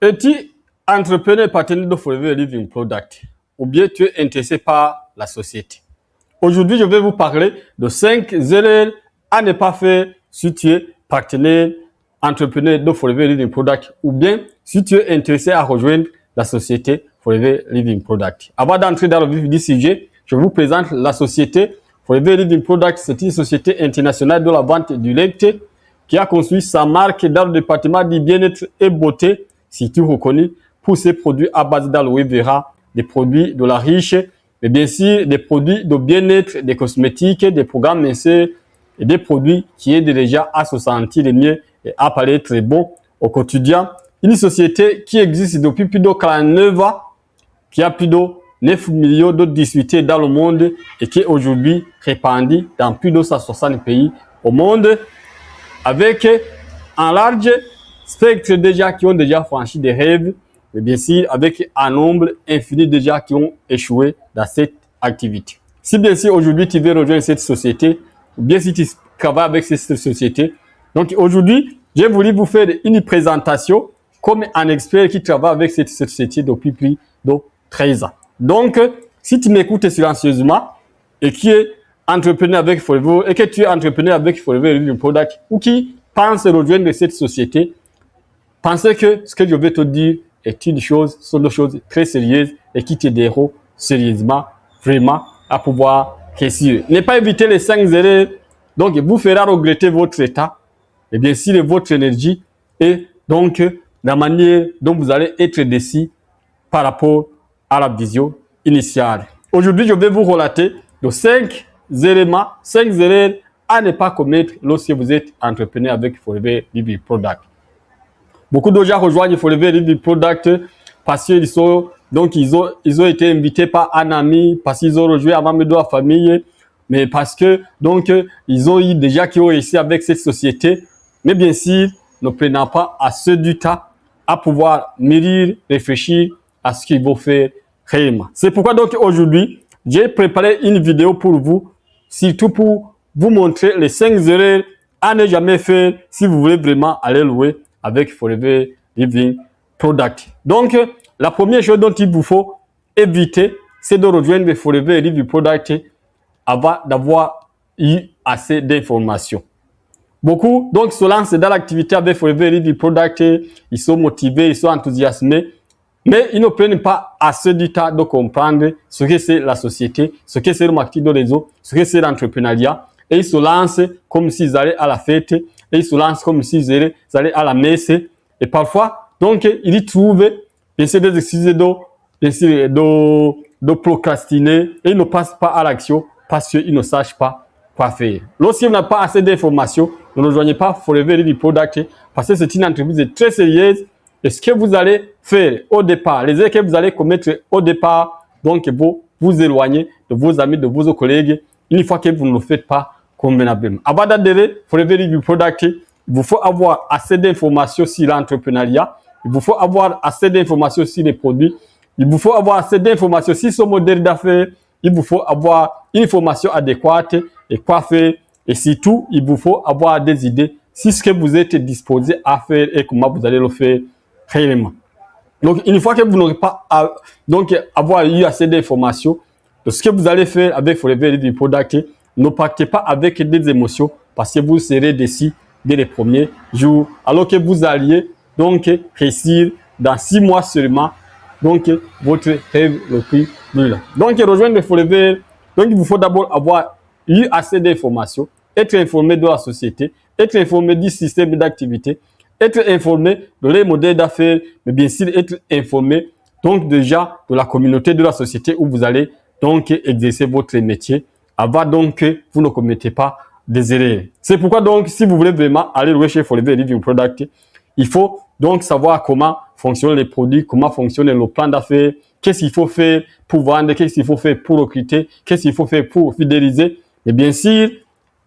Es-tu entrepreneur partenaire de Forever Living Product ou bien tu es intéressé par la société? Aujourd'hui, je vais vous parler de 5 erreurs à ne pas faire si tu es partenaire entrepreneur de Forever Living Product ou bien si tu es intéressé à rejoindre la société Forever Living Product. Avant d'entrer dans le vif du sujet, je vous présente la société Forever Living Product. C'est une société internationale de la vente du lait qui a construit sa marque dans le département du bien-être et beauté, surtout reconnu pour ses produits à base d'aloe vera, des produits de la riche, mais bien sûr des produits de bien-être, des cosmétiques, des programmes minceurs et des produits qui aident déjà à se sentir mieux et à paraître très bon au quotidien. Une société qui existe depuis plus de 49 ans, qui a plus de 9 millions de distributeurs dans le monde et qui est aujourd'hui répandue dans plus de 160 pays au monde, avec un large spectre déjà qui ont déjà franchi des rêves, mais bien sûr avec un nombre infini déjà qui ont échoué dans cette activité. Si bien sûr aujourd'hui tu veux rejoindre cette société, ou bien si tu travailles avec cette société, donc aujourd'hui j'ai voulu vous faire une présentation comme un expert qui travaille avec cette société depuis plus de 13 ans. Donc si tu m'écoutes silencieusement et qui est entrepreneur avec Forever et que tu es entrepreneur avec Forever Living Product ou qui pense rejoindre cette société, pensez que ce que je vais te dire est une chose, sont des choses très sérieuses et qui t'aideront sérieusement, vraiment, à pouvoir réussir. Ne pas éviter les 5 erreurs, donc vous fera regretter votre état, et bien sûr votre énergie et donc la manière dont vous allez être décis par rapport à la vision initiale. Aujourd'hui, je vais vous relater de 5 éléments, 5 erreurs à ne pas commettre lorsque vous êtes entrepreneur avec Forever Living Product. Beaucoup de gens rejoignent Forever Living Product parce qu'ils sont, donc ils ont été invités par un ami, parce qu'ils ont rejoint un membre de la famille, mais parce que donc ils ont eu déjà qui ont réussi avec cette société. Mais bien sûr, ne prenant pas assez du temps à pouvoir mûrir, réfléchir à ce qu'ils vont faire réellement. C'est pourquoi donc aujourd'hui, j'ai préparé une vidéo pour vous, surtout pour vous montrer les 5 erreurs à ne jamais faire si vous voulez vraiment aller louer avec Forever Living Product. Donc, la première chose dont il vous faut éviter, c'est de rejoindre Forever Living Product avant d'avoir eu assez d'informations. Beaucoup donc se lancent dans l'activité avec Forever Living Product, ils sont motivés, ils sont enthousiasmés, mais ils ne prennent pas assez du temps de comprendre ce que c'est la société, ce que c'est le marketing de réseau, ce que c'est l'entrepreneuriat, et ils se lancent comme s'ils allaient à la fête, et ils se lancent comme s'ils allaient à la messe, et parfois, donc, ils y trouvent, bien sûr, des excuses de procrastiner, et ils ne passent pas à l'action parce qu'ils ne sachent pas quoi faire. Lorsque vous n'avez pas assez d'informations, ne rejoignez pas Forever Living Product parce que c'est une entreprise très sérieuse. Et ce que vous allez faire au départ, les erreurs que vous allez commettre au départ, donc vous éloignez de vos amis, de vos collègues, une fois que vous ne le faites pas convenablement. Avant d'adhérer Forever Living Product, il vous faut avoir assez d'informations sur l'entrepreneuriat, il vous faut avoir assez d'informations sur les produits, il vous faut avoir assez d'informations sur ce modèle d'affaires, il vous faut avoir une formation adéquate et quoi faire. Et surtout, il vous faut avoir des idées sur ce que vous êtes disposé à faire et comment vous allez le faire réellement. Donc, une fois que vous n'aurez pas avoir eu assez d'informations de ce que vous allez faire avec Forever Living Product, ne partez pas avec des émotions parce que vous serez déçus dès les premiers jours, alors que vous alliez donc réussir dans 6 mois seulement. Donc, votre rêve le plus brûlant. Donc, rejoindre Forever, donc il vous faut d'abord avoir eu assez d'informations, être informé de la société, être informé du système d'activité, être informé de les modèles d'affaires, mais bien sûr être informé donc déjà de la communauté de la société où vous allez donc exercer votre métier avant donc que vous ne commettez pas des erreurs. C'est pourquoi donc si vous voulez vraiment aller louer chez Forever Living Product, il faut donc savoir comment fonctionnent les produits, comment fonctionne le plan d'affaires, qu'est-ce qu'il faut faire pour vendre, qu'est-ce qu'il faut faire pour recruter, qu'est-ce qu'il faut faire pour fidéliser. Et bien sûr,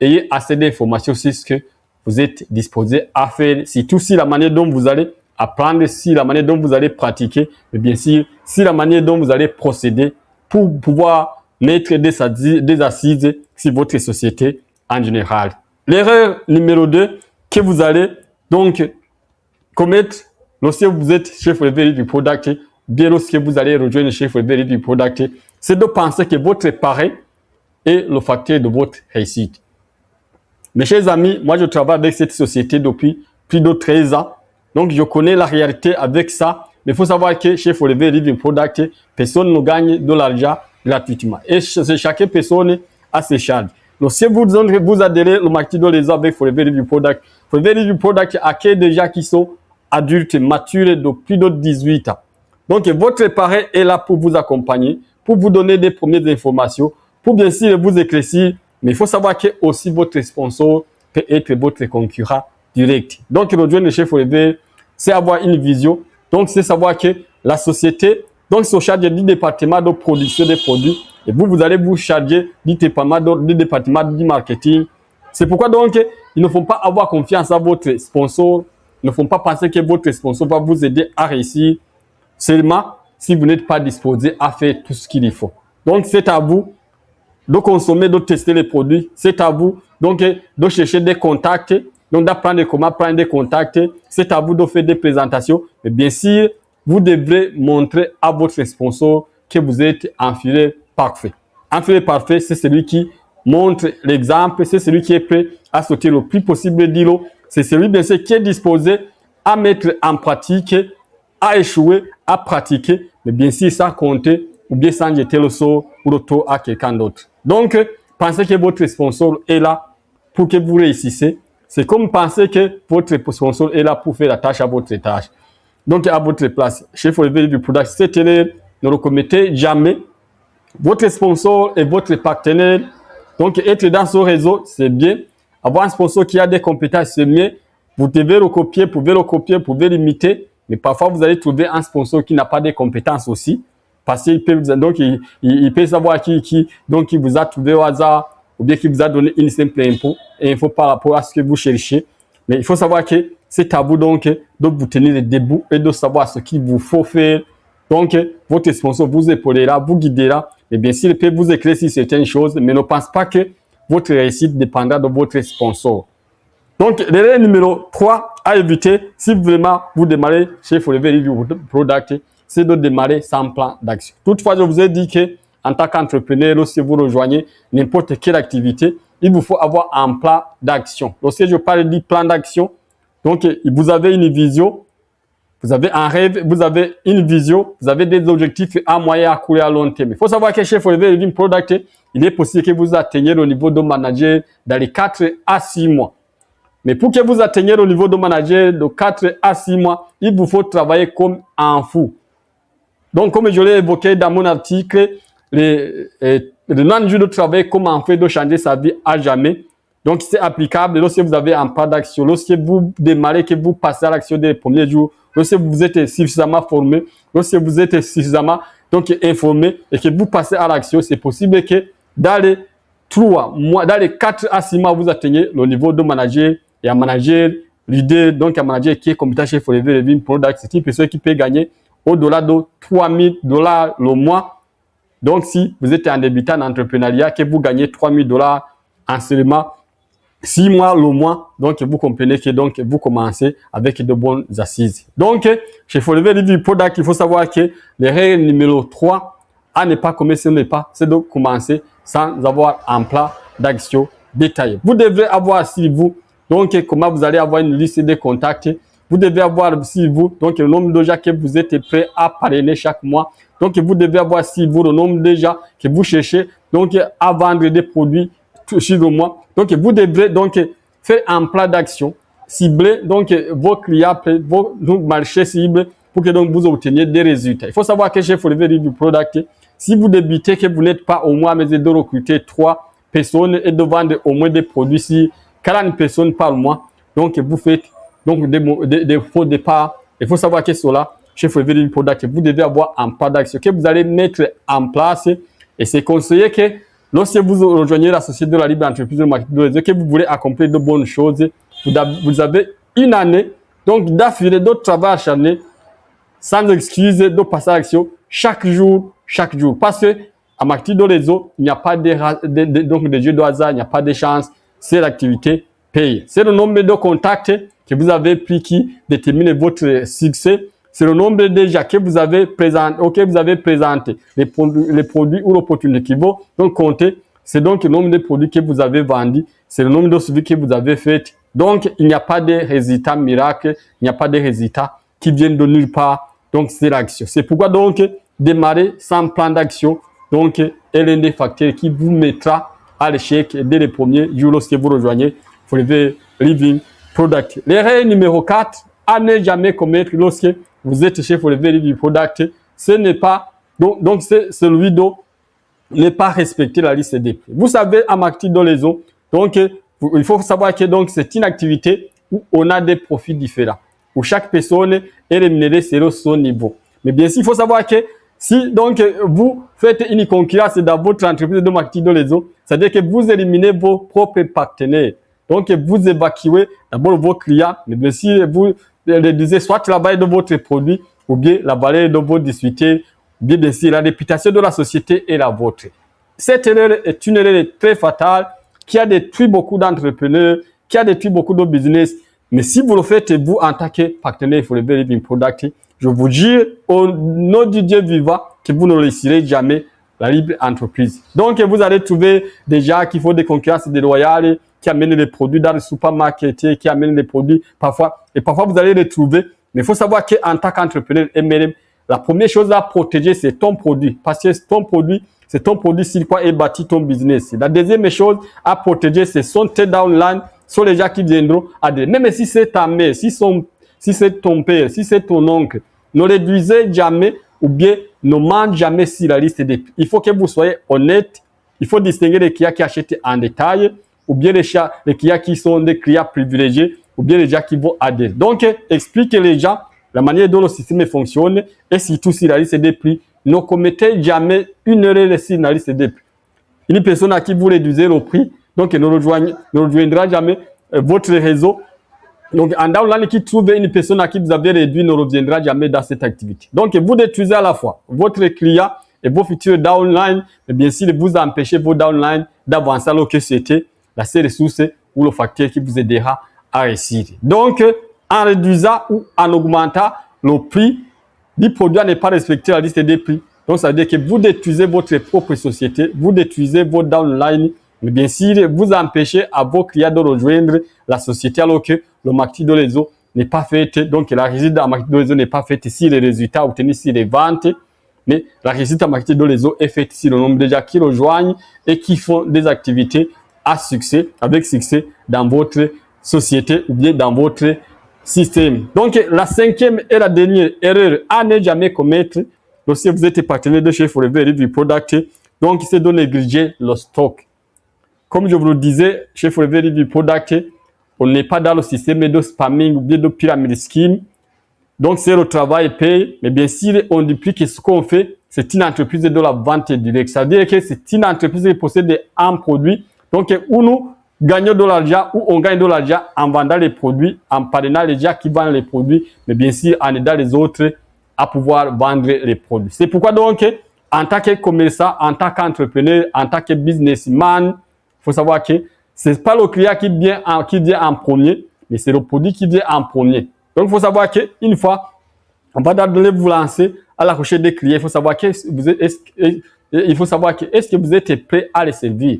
ayez assez d'informations sur ce que vous êtes disposé à faire, surtout si la manière dont vous allez apprendre, si la manière dont vous allez pratiquer, et bien sûr, si la manière dont vous allez procéder pour pouvoir mettre des assises sur votre société en général. L'erreur numéro 2 que vous allez donc commettre lorsque vous êtes chef level du product, bien lorsque vous allez rejoindre chef level du product, c'est de penser que votre pari est le facteur de votre réussite. Mes chers amis, moi je travaille avec cette société depuis plus de 13 ans. Donc je connais la réalité avec ça. Mais il faut savoir que chez Forever Living Product, personne ne gagne de l'argent gratuitement. Et chaque personne a ses charges. Donc si vous adhérez au marketing de les avec Forever Living Product accueille des gens qui sont adultes, matures de plus de 18 ans. Donc votre parrain est là pour vous accompagner, pour vous donner des premières informations, pour bien sûr vous éclaircir. Mais il faut savoir que aussi votre sponsor peut être votre concurrent direct. Donc rejoindre chez Forever, c'est avoir une vision. Donc c'est savoir que la société donc se charge du département de production des produits et vous allez vous charger du département du marketing. C'est pourquoi donc il ne faut pas avoir confiance à votre sponsor. Il ne faut pas penser que votre sponsor va vous aider à réussir seulement si vous n'êtes pas disposé à faire tout ce qu'il faut. Donc c'est à vous de consommer, de tester les produits. C'est à vous donc de chercher des contacts, donc d'apprendre comment prendre des contacts. C'est à vous de faire des présentations. Mais bien sûr, vous devrez montrer à votre sponsor que vous êtes un filet parfait. Un filet parfait, c'est celui qui montre l'exemple, c'est celui qui est prêt à sauter le plus possible d'îlot. C'est celui bien sûr qui est disposé à mettre en pratique, à échouer, à pratiquer, mais bien sûr sans compter ou bien sans jeter le sort ou le tour à quelqu'un d'autre. Donc, pensez que votre sponsor est là pour que vous réussissez. C'est comme penser que votre sponsor est là pour faire la tâche à votre tâche. Donc, à votre place. Chez Forever du Product, cette erreur, ne le commettez jamais. Votre sponsor est votre partenaire. Donc, être dans ce réseau, c'est bien. Avoir un sponsor qui a des compétences, c'est mieux. Vous devez recopier, pouvez l'imiter. Mais parfois, vous allez trouver un sponsor qui n'a pas de compétences aussi. Parce qu'il peut, donc, il peut savoir qui vous a trouvé au hasard ou bien qui vous a donné une simple info par rapport à ce que vous cherchez. Mais il faut savoir que c'est à vous donc de vous tenir les débuts et de savoir ce qu'il vous faut faire. Donc, votre sponsor vous épaulera, vous guidera. Et bien sûr, il peut vous éclaircir certaines choses, mais ne pense pas que votre réussite dépendra de votre sponsor. Donc, l'erreur numéro 3 à éviter si vraiment vous démarrez chez Forever Living Product, c'est de démarrer sans plan d'action. Toutefois, je vous ai dit que en tant qu'entrepreneur, lorsque vous rejoignez n'importe quelle activité, il vous faut avoir un plan d'action. Lorsque je parle du plan d'action, donc vous avez une vision, vous avez un rêve, vous avez une vision, vous avez des objectifs à moyen, à court et à long terme. Il faut savoir que chez Forever Living Product, il est possible que vous atteigniez le niveau de manager dans les 4 à 6 mois. Mais pour que vous atteigniez le niveau de manager de 4 à 6 mois, il vous faut travailler comme un fou. Donc, comme je l'ai évoqué dans mon article, le non-jour de travail, comment faire de changer sa vie à jamais. Donc, c'est applicable lorsque vous avez un plan d'action, lorsque vous démarrez, que vous passez à l'action des premiers jours, lorsque vous êtes suffisamment formé, lorsque vous êtes suffisamment donc, informé et que vous passez à l'action, c'est possible que dans les 3 mois, dans les 4 à 6 mois, vous atteignez le niveau de manager et un manager leader, donc un manager qui est compétent chez Forever Living Product. C'est une personne qui peut gagner au-delà de $3 000 le mois. Donc, si vous êtes un débutant en entrepreneuriat, que vous gagnez $3 000 en seulement 6 mois le mois, donc vous comprenez que donc vous commencez avec de bonnes assises. Donc, chez Forever Living Product, il faut savoir que l'erreur numéro 3 à ne pas commettre ce n'est pas, c'est de commencer sans avoir un plan d'action détaillé. Vous devrez avoir sur vous, donc comment vous allez avoir une liste de contacts. Vous devez avoir sur vous donc le nombre de gens que vous êtes prêts à parrainer chaque mois. Donc vous devez avoir sur vous le nombre de gens que vous cherchez donc à vendre des produits sur le mois. Donc vous devrez donc faire un plan d'action ciblé donc vos clients, vos marchés cibles pour que donc vous obteniez des résultats. Il faut savoir que chez Forever Living Product, si vous débutez que vous n'êtes pas au moins mesure de recruter 3 personnes et de vendre au moins des produits si 40 personnes par mois, donc vous faites donc des faux départs. Il faut savoir que cela, chez Forever Living Product, vous devez avoir un plan d'action que vous allez mettre en place et c'est conseillé que lorsque vous rejoignez la société de la libre entreprise de marketing, que vous voulez accomplir de bonnes choses, vous avez une année donc d'affilée de travail acharné sans excuse de passer à l'action chaque jour. Parce que en marketing de réseau, il n'y a pas de jeu de hasard, il n'y a pas de chance. C'est l'activité paye. C'est le nombre de contacts que vous avez pris qui détermine votre succès. C'est le nombre déjà que vous avez présenté, les produits ou l'opportunité qui vont donc compter. C'est donc le nombre de produits que vous avez vendus, c'est le nombre de suivis que vous avez fait. Donc, il n'y a pas de résultats miracles, il n'y a pas de résultats qui viennent de nulle part. Donc, c'est l'action. C'est pourquoi donc démarrer sans plan d'action, donc, est l'un des facteurs qui vous mettra à l'échec dès les premiers jours lorsque vous rejoignez Forever Living Product. L'erreur numéro 4 à ne jamais commettre lorsque vous êtes chez Forever Living Product, ce n'est pas, donc c'est celui de ne pas respecter la liste des prix. Vous savez, en marketing dans les eaux, donc, il faut savoir que donc c'est une activité où on a des profits différents, où chaque personne est rémunérée selon son niveau. Mais bien sûr, il faut savoir que si donc vous faites une concurrence dans votre entreprise de marketing dans les eaux, c'est-à-dire que vous éliminez vos propres partenaires. Donc, vous évacuez d'abord vos clients, mais bien sûr, vous réduisez soit la valeur de votre produit, ou bien la valeur de vos distributeurs, ou bien sûr, la réputation de la société est la vôtre. Cette erreur est une erreur très fatale qui a détruit beaucoup d'entrepreneurs, qui a détruit beaucoup de business. Mais si vous le faites, vous, en tant que partenaire Forever Living Product, je vous jure, au nom du Dieu vivant, que vous ne laisserez jamais la libre entreprise. Donc, vous allez trouver des gens qui font des concurrences déloyales, qui amènent les produits dans le supermarché, qui amènent les produits parfois. Et parfois, vous allez les trouver. Mais il faut savoir qu'en tant qu'entrepreneur MLM, la première chose à protéger, c'est ton produit. Parce que ton produit, c'est ton produit sur quoi est bâti ton business. La deuxième chose à protéger, c'est son downline, sont les gens qui viendront adhérer. Même si c'est ta mère, si c'est ton père, si c'est ton oncle, ne réduisez jamais ou bien ne mangez jamais sur la liste des prix. Il faut que vous soyez honnête. Il faut distinguer les clients qui achètent en détail ou bien les clients qui sont des clients privilégiés ou bien les gens qui vont adhérer. Donc, expliquez les gens la manière dont le système fonctionne et surtout sur la liste des prix. Ne commettez jamais une erreur sur la liste des prix. Une personne à qui vous réduisez le prix, donc ne rejoindra jamais votre réseau. Donc, en downline qui trouve une personne à qui vous avez réduit ne reviendra jamais dans cette activité. Donc, vous détruisez à la fois votre client et vos futurs downline, mais bien sûr, vous empêchez vos downline d'avancer alors que c'était la seule ressource ou le facteur qui vous aidera à réussir. Donc, en réduisant ou en augmentant le prix du produit à ne pas respecter la liste des prix. Donc, ça veut dire que vous détruisez votre propre société, vous détruisez vos downline, mais bien sûr, vous empêchez à vos clients de rejoindre la société alors que le marketing de réseau n'est pas fait. Donc, la réussite dans le marketing de réseau n'est pas faite si les résultats obtenus sur les ventes, mais la réussite en marketing de réseau est faite si le nombre de gens qui rejoignent et qui font des activités à succès, avec succès dans votre société ou bien dans votre système. Donc, la cinquième et la dernière erreur à ne jamais commettre lorsque vous êtes partenaire de chez Forever Living Product, donc c'est de négliger le stock. Comme je vous le disais, chez Forever Living Product, on n'est pas dans le système de spamming ou bien de pyramid scheme. Donc, c'est le travail paye, mais bien sûr, on duplique ce qu'on fait. C'est une entreprise de la vente directe. Ça veut dire que c'est une entreprise qui possède un produit. Donc, où nous gagnons de l'argent, où on gagne de l'argent en vendant les produits, en parrainant les gens qui vendent les produits, mais bien sûr, en aidant les autres à pouvoir vendre les produits. C'est pourquoi donc, en tant que commerçant, en tant qu'entrepreneur, en tant que businessman, il faut savoir que ce n'est pas le client qui vient en premier, mais c'est le produit qui vient en premier. Donc, il faut savoir qu'une fois, on va vous lancer à la recherche des clients, il faut savoir que est-ce que vous êtes prêt à les servir.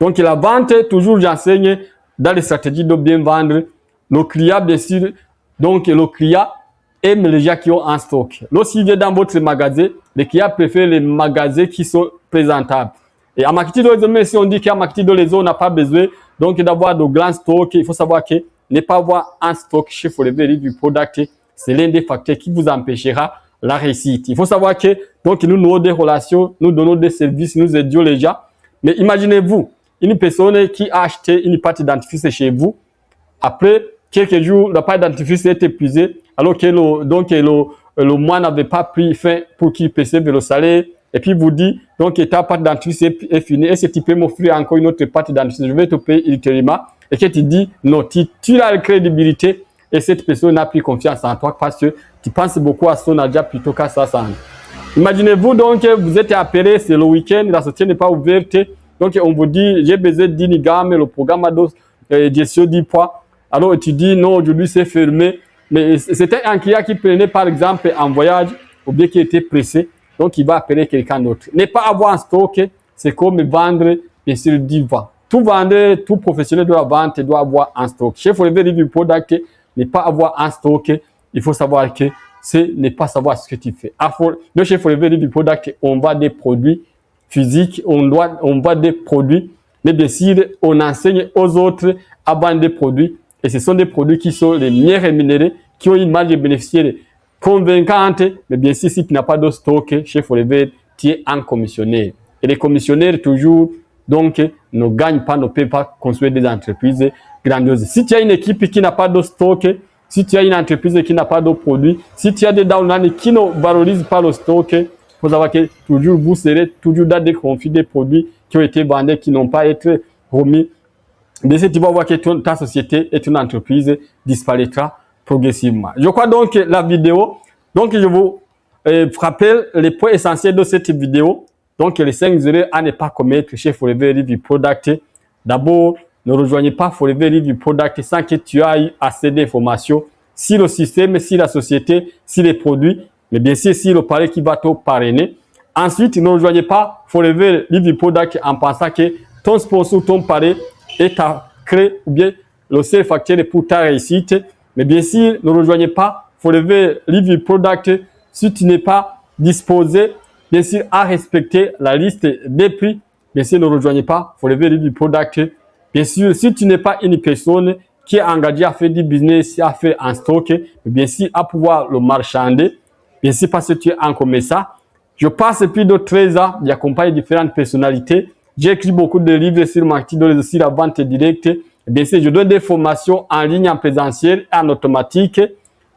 Donc, la vente, toujours j'enseigne dans les stratégies de bien vendre. Le client, bien sûr, donc le client aime les gens qui ont en stock. Lorsqu'il vient dans votre magasin, les clients préfèrent les magasins qui sont présentables. Et en marketing de réseau, même si on dit qu'en marketing de réseau, on n'a pas besoin donc d'avoir de grands stocks, il faut savoir que ne pas avoir un stock chez Forever Living Product, c'est l'un des facteurs qui vous empêchera la réussite. Il faut savoir que donc nous nouons des relations, nous donnons des services, nous aidons les gens. Mais imaginez-vous, une personne qui a acheté une pâte dentifrice chez vous, après quelques jours, la pâte dentifrice est épuisée, alors que le mois n'avait pas pris fin pour qu'il perçoive le salaire, et puis vous dit, donc ta pâte dentifrice est finie, est-ce que tu peux m'offrir encore une autre pâte dentifrice, je vais te payer ultérieurement, et que tu dis, non, tu as la crédibilité, et cette personne n'a plus confiance en toi parce que tu penses beaucoup à son argent plutôt qu'à sa santé. Imaginez-vous donc, vous êtes appelé, c'est le week-end, la société n'est pas ouverte, donc on vous dit, j'ai besoin d'une gamme, le programme gestion du poids. Alors tu dis non, aujourd'hui c'est fermé. Mais c'était un client qui prenait par exemple en voyage ou bien qui était pressé. Donc il va appeler quelqu'un d'autre. Ne pas avoir en stock, c'est comme vendre bien sûr du vent. Tout vendeur, tout professionnel de la vente doit avoir un stock. Chez Forever Living Product, ne pas avoir un stock, il faut savoir que c'est ne pas savoir ce que tu fais. Nous, chez Forever Living Product, on vend des produits physiques, on vend des produits, mais bien sûr, on enseigne aux autres à vendre des produits. Et ce sont des produits qui sont les mieux rémunérés, qui ont une marge bénéficiaire convaincante. Mais bien sûr, si tu n'as pas de stock chez Forever, tu es un commissionnaire. Et les commissionnaires, toujours, donc, ne gagnent pas, ne peuvent pas construire des entreprises grandioses. Si tu as une équipe qui n'a pas de stock, si tu as une entreprise qui n'a pas de produits, si tu as des downlines qui ne valorisent pas le stock, il faut savoir que toujours vous serez toujours dans des conflits des produits qui ont été vendus, qui n'ont pas été remis. Mais si tu vas voir que ta société est une entreprise, disparaîtra progressivement. Je crois donc que la vidéo, donc je vous rappelle les points essentiels de cette vidéo. Donc les 5 erreurs à ne pas commettre chez Forever Living Product. D'abord, ne rejoignez pas Forever Living Product sans que tu aies assez d'informations sur le système, sur la société, sur les produits, mais bien sûr sur le pari qui va te parrainer. Ensuite, ne rejoignez pas Forever Living Product en pensant que ton sponsor, ton pari est ta clé ou bien le seul facteur pour ta réussite. Mais bien sûr, ne rejoignez pas Forever Living Product si tu n'es pas disposé, bien sûr, à respecter la liste des prix. Bien sûr, ne rejoignez pas Forever Living Product. Bien sûr, si tu n'es pas une personne qui est engagée à faire du business, à faire un stock, bien sûr, à pouvoir le marchander, bien sûr, parce que tu es un commerçant. Je passe plus de 13 ans, j'accompagne différentes personnalités. J'ai écrit beaucoup de livres sur le marketing, sur la vente directe. Bien sûr, je donne des formations en ligne, en présentiel, en automatique.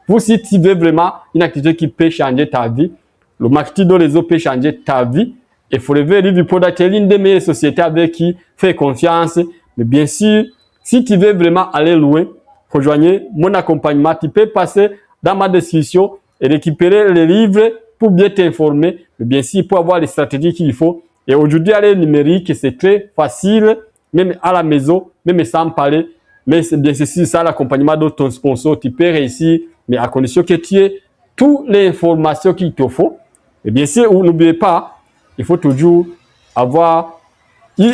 Vous, si tu veux vraiment une activité qui peut changer ta vie, le marketing de réseau peut changer ta vie. Et Forever Living Product est l'une des meilleures sociétés avec qui faire confiance. Mais bien sûr, si tu veux vraiment aller loin, rejoignez mon accompagnement. Tu peux passer dans ma description et récupérer les livres pour bien t'informer. Mais bien sûr, pour avoir les stratégies qu'il faut. Et aujourd'hui, aller numérique, c'est très facile, même à la maison, même sans parler. Mais c'est bien sûr ça, l'accompagnement de ton sponsor, tu peux réussir, mais à condition que tu aies toutes les informations qu'il te faut. Et bien sûr, n'oubliez pas, il faut toujours avoir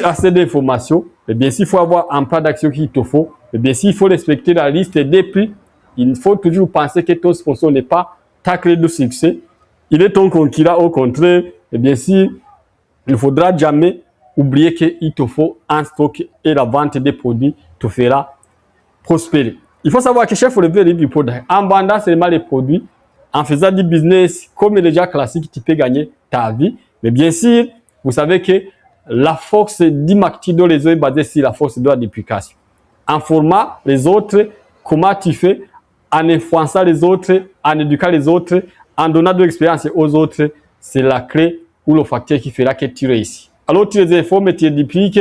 assez d'informations. Et bien sûr, il faut avoir un plan d'action qu'il te faut. Et bien sûr, il faut respecter la liste des prix. Il faut toujours penser que ton sponsor n'est pas ta clé de succès. Il est ton concurrent, au contraire. Et bien sûr, il ne faudra jamais oublier qu'il te faut un stock et la vente des produits te fera prospérer. Il faut savoir que chez Forever Living Product, en vendant seulement les produits, en faisant du business comme les gens classiques, tu peux gagner ta vie. Mais bien sûr, vous savez que la force du marketing de réseau est basée sur la force de la duplication. En formant les autres, comment tu fais, en influençant les autres, en éduquant les autres, en donnant de l'expérience aux autres, c'est la clé ou le facteur qui fera que tu réussis. Alors tu les informes, tu les dupliques,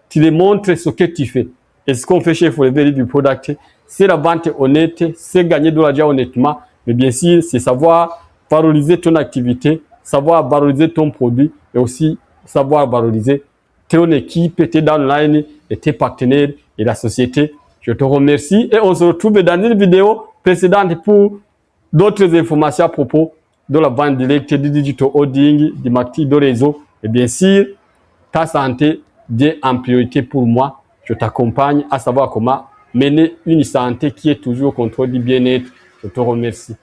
tu les montres ce que tu fais. Et ce qu'on fait chez Forever Living Product, c'est la vente honnête, c'est gagner de l'argent honnêtement. Mais bien sûr, c'est savoir valoriser ton activité, savoir valoriser ton produit et aussi savoir valoriser ton équipe, tes downlines et tes partenaires et la société. Je te remercie et on se retrouve dans une vidéo précédente pour d'autres informations à propos de la vente directe, du digital holding, du marketing de réseau. Et bien sûr, ta santé vient en priorité pour moi. Je t'accompagne à savoir comment mener une santé qui est toujours au contrôle du bien-être. Je te remercie.